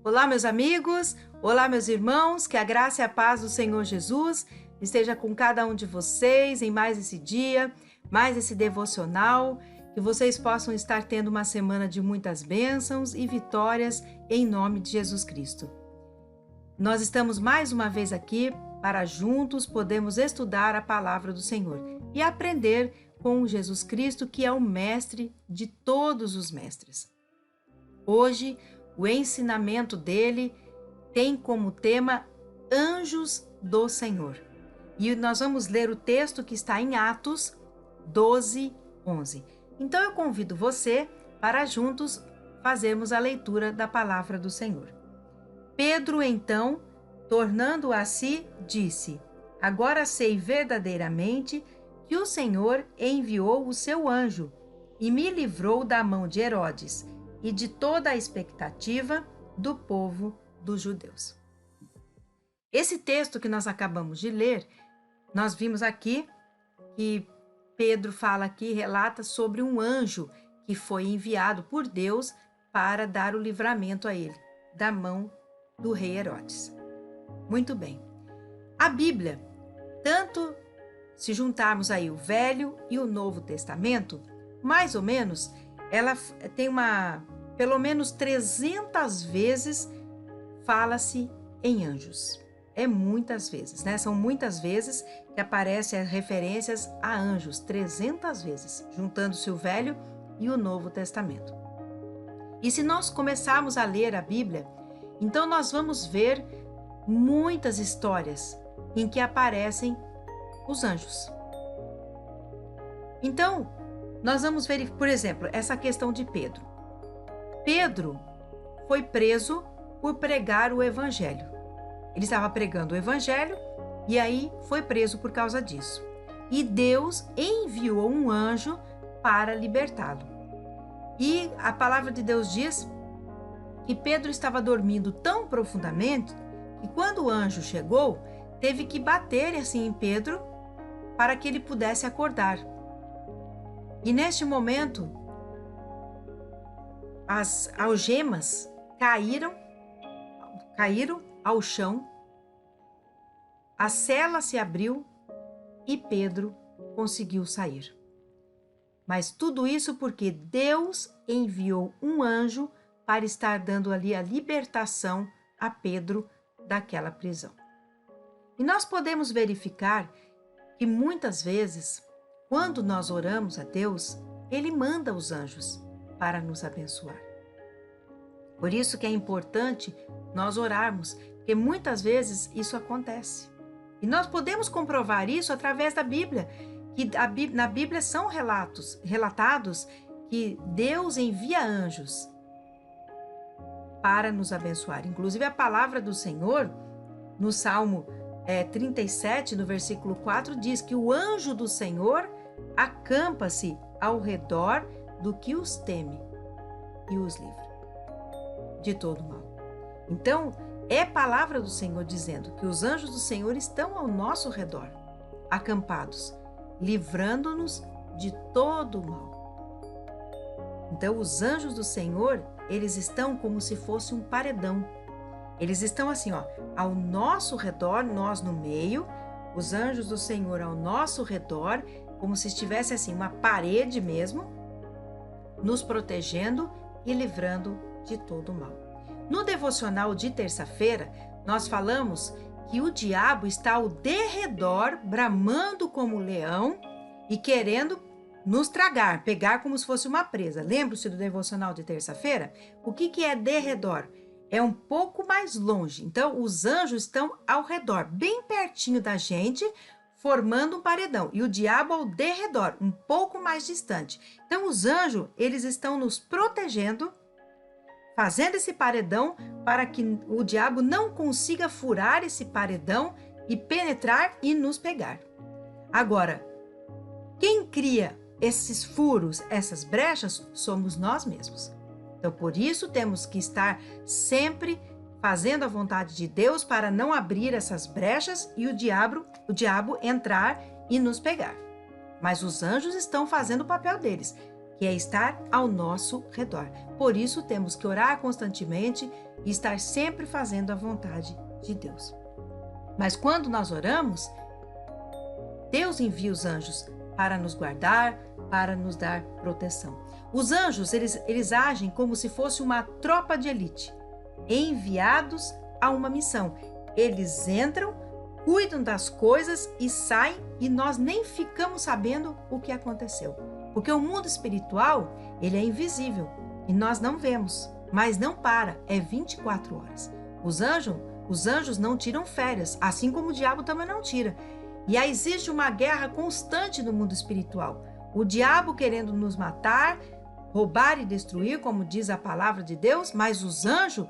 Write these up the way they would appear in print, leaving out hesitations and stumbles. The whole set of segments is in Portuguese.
Olá, meus amigos, olá, meus irmãos, que a graça e a paz do Senhor Jesus esteja com cada um de vocês em mais esse dia, mais esse devocional, que vocês possam estar tendo uma semana de muitas bênçãos e vitórias em nome de Jesus Cristo. Nós estamos mais uma vez aqui para juntos podermos estudar a palavra do Senhor e aprender com Jesus Cristo, que é o mestre de todos os mestres. Hoje, o ensinamento dele tem como tema Anjos do Senhor. E nós vamos ler o texto que está em Atos 12, 11. Então eu convido você para juntos fazermos a leitura da palavra do Senhor. Pedro, então, tornando a si, disse: Agora sei verdadeiramente que o Senhor enviou o seu anjo e me livrou da mão de Herodes e de toda a expectativa do povo dos judeus. Esse texto que nós acabamos de ler, nós vimos aqui que Pedro fala aqui, relata sobre um anjo que foi enviado por Deus para dar o livramento a ele, da mão do rei Herodes. Muito bem. A Bíblia, tanto se juntarmos aí o Velho e o Novo Testamento, mais ou menos, ela tem pelo menos 300 vezes fala-se em anjos. É muitas vezes, né? São muitas vezes que aparecem as referências a anjos, 300 vezes, juntando-se o Velho e o Novo Testamento. E se nós começarmos a ler a Bíblia, então nós vamos ver muitas histórias em que aparecem os anjos. Então, nós vamos ver, por exemplo, essa questão de Pedro. Pedro foi preso por pregar o evangelho. Ele estava pregando o evangelho e aí foi preso por causa disso. E Deus enviou um anjo para libertá-lo. E a palavra de Deus diz que Pedro estava dormindo tão profundamente que quando o anjo chegou, teve que bater assim em Pedro para que ele pudesse acordar. E neste momento, as algemas caíram ao chão, a cela se abriu e Pedro conseguiu sair. Mas tudo isso porque Deus enviou um anjo para estar dando ali a libertação a Pedro daquela prisão. E nós podemos verificar que muitas vezes, quando nós oramos a Deus, Ele manda os anjos para nos abençoar. Por isso que é importante nós orarmos, porque muitas vezes isso acontece. E nós podemos comprovar isso através da Bíblia, que na Bíblia são relatados que Deus envia anjos para nos abençoar. Inclusive a palavra do Senhor, no Salmo 37, no versículo 4, diz que o anjo do Senhor acampa-se ao redor do que os teme e os livra de todo mal. Então, é palavra do Senhor dizendo que os anjos do Senhor estão ao nosso redor, acampados, livrando-nos de todo mal. Então, os anjos do Senhor, eles estão como se fosse um paredão. Eles estão assim, ao nosso redor, nós no meio, os anjos do Senhor ao nosso redor, como se estivesse assim, uma parede mesmo, nos protegendo e livrando de todo o mal. No devocional de terça-feira, nós falamos que o diabo está ao derredor, bramando como leão e querendo nos tragar, pegar como se fosse uma presa. Lembra-se do devocional de terça-feira? O que é derredor? É um pouco mais longe. Então, os anjos estão ao redor, bem pertinho da gente, formando um paredão. E o diabo ao derredor, um pouco mais distante. Então, os anjos, eles estão nos protegendo, fazendo esse paredão para que o diabo não consiga furar esse paredão e penetrar e nos pegar. Agora, quem cria esses furos, essas brechas, somos nós mesmos. Então, por isso, temos que estar sempre fazendo a vontade de Deus para não abrir essas brechas e o diabo entrar e nos pegar. Mas os anjos estão fazendo o papel deles, que é estar ao nosso redor. Por isso, temos que orar constantemente e estar sempre fazendo a vontade de Deus. Mas quando nós oramos, Deus envia os anjos para nos guardar, para nos dar proteção. Os anjos, eles agem como se fosse uma tropa de elite, enviados a uma missão. Eles entram, cuidam das coisas e saem, e nós nem ficamos sabendo o que aconteceu. Porque o mundo espiritual, ele é invisível e nós não vemos, mas não para, é 24 horas. Os anjos não tiram férias, assim como o diabo também não tira. E aí existe uma guerra constante no mundo espiritual. O diabo querendo nos matar, roubar e destruir, como diz a palavra de Deus, mas os anjos,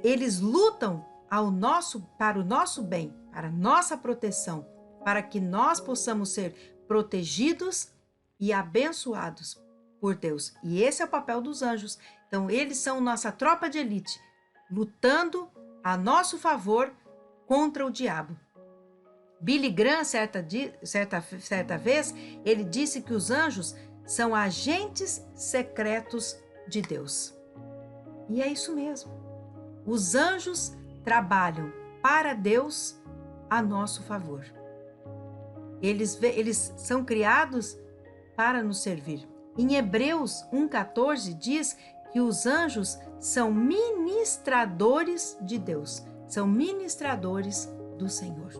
eles lutam para o nosso bem, para a nossa proteção, para que nós possamos ser protegidos e abençoados por Deus. E esse é o papel dos anjos. Então, eles são nossa tropa de elite, lutando a nosso favor contra o diabo. Billy Graham, certa vez, ele disse que os anjos são agentes secretos de Deus. E é isso mesmo. Os anjos trabalham para Deus a nosso favor. Eles são criados para nos servir. Em Hebreus 1,14 diz que os anjos são ministradores de Deus, são ministradores do Senhor.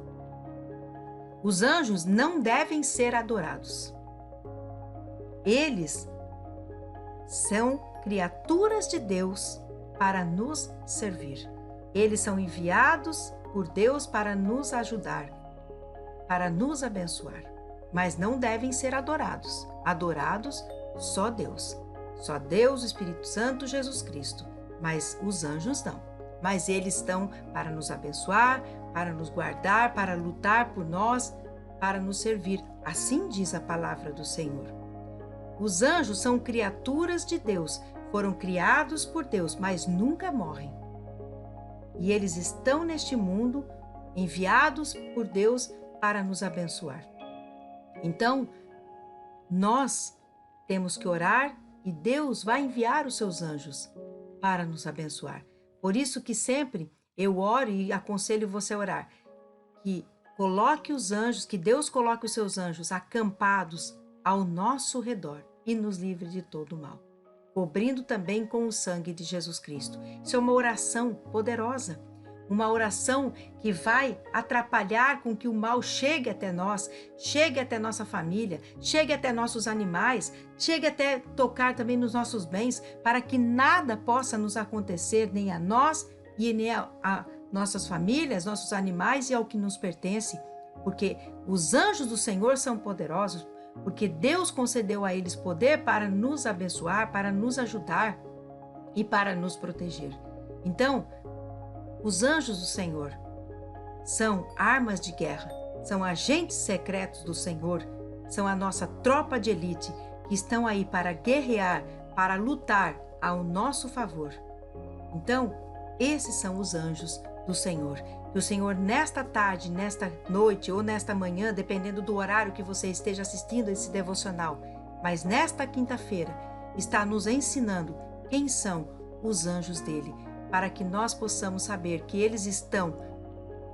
Os anjos não devem ser adorados. Eles são criaturas de Deus para nos servir. Eles são enviados por Deus para nos ajudar, para nos abençoar. Mas não devem ser adorados. Adorados só Deus. Só Deus, o Espírito Santo, Jesus Cristo. Mas os anjos não. Mas eles estão para nos abençoar, para nos guardar, para lutar por nós, para nos servir. Assim diz a palavra do Senhor. Os anjos são criaturas de Deus, foram criados por Deus, mas nunca morrem. E eles estão neste mundo, enviados por Deus para nos abençoar. Então, nós temos que orar e Deus vai enviar os seus anjos para nos abençoar. Por isso que sempre eu oro e aconselho você a orar, que coloque os anjos, que Deus coloque os seus anjos acampados ao nosso redor e nos livre de todo o mal, cobrindo também com o sangue de Jesus Cristo. Isso é uma oração poderosa, uma oração que vai atrapalhar com que o mal chegue até nós, chegue até nossa família, chegue até nossos animais, chegue até tocar também nos nossos bens, para que nada possa nos acontecer, nem a nós e nem a nossas famílias, nossos animais e ao que nos pertence, porque os anjos do Senhor são poderosos, porque Deus concedeu a eles poder para nos abençoar, para nos ajudar e para nos proteger. Então, os anjos do Senhor são armas de guerra, são agentes secretos do Senhor, são a nossa tropa de elite que estão aí para guerrear, para lutar ao nosso favor. Então, esses são os anjos do Senhor. Que o Senhor, nesta tarde, nesta noite ou nesta manhã, dependendo do horário que você esteja assistindo esse devocional, mas nesta quinta-feira, está nos ensinando quem são os anjos dele, para que nós possamos saber que eles estão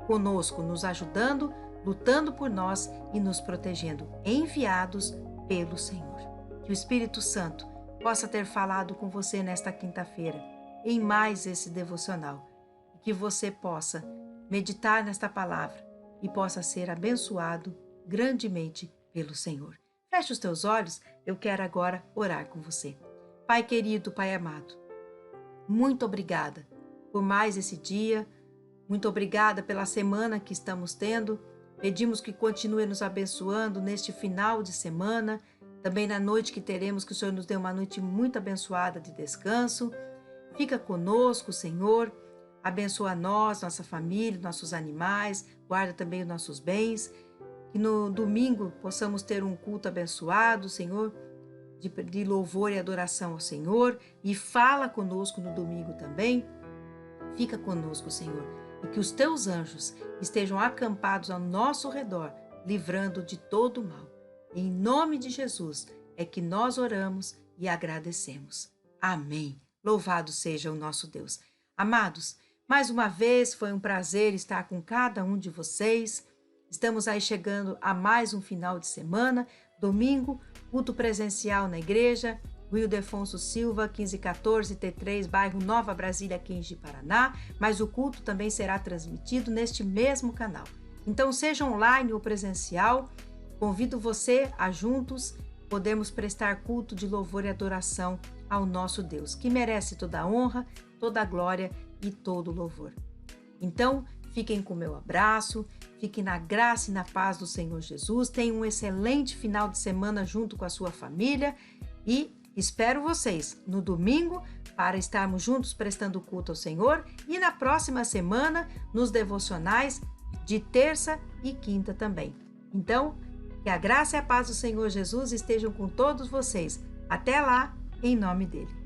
conosco, nos ajudando, lutando por nós e nos protegendo, enviados pelo Senhor. Que o Espírito Santo possa ter falado com você nesta quinta-feira, em mais esse devocional, e que você possa meditar nesta palavra e possa ser abençoado grandemente pelo Senhor. Feche os teus olhos, eu quero agora orar com você. Pai querido, Pai amado, muito obrigada por mais esse dia, muito obrigada pela semana que estamos tendo. Pedimos que continue nos abençoando neste final de semana, também na noite que teremos, que o Senhor nos dê uma noite muito abençoada de descanso. Fica conosco, Senhor, abençoa nós, nossa família, nossos animais, guarda também os nossos bens, que no domingo possamos ter um culto abençoado, Senhor, de louvor e adoração ao Senhor, e fala conosco no domingo também. Fica conosco, Senhor, e que os teus anjos estejam acampados ao nosso redor, livrando de todo o mal. Em nome de Jesus é que nós oramos e agradecemos. Amém. Louvado seja o nosso Deus. Amados, mais uma vez foi um prazer estar com cada um de vocês. Estamos aí chegando a mais um final de semana. Domingo, culto presencial na igreja, Rua Ildefonso Silva, 1514 T3, bairro Nova Brasília, aqui em Ji-Paraná, mas o culto também será transmitido neste mesmo canal. Então, seja online ou presencial, convido você a juntos podermos prestar culto de louvor e adoração ao nosso Deus, que merece toda a honra, toda a glória e todo o louvor. Então, fiquem com o meu abraço, fiquem na graça e na paz do Senhor Jesus, tenham um excelente final de semana junto com a sua família e espero vocês no domingo para estarmos juntos prestando culto ao Senhor e na próxima semana nos devocionais de terça e quinta também. Então, que a graça e a paz do Senhor Jesus estejam com todos vocês. Até lá, em nome dele.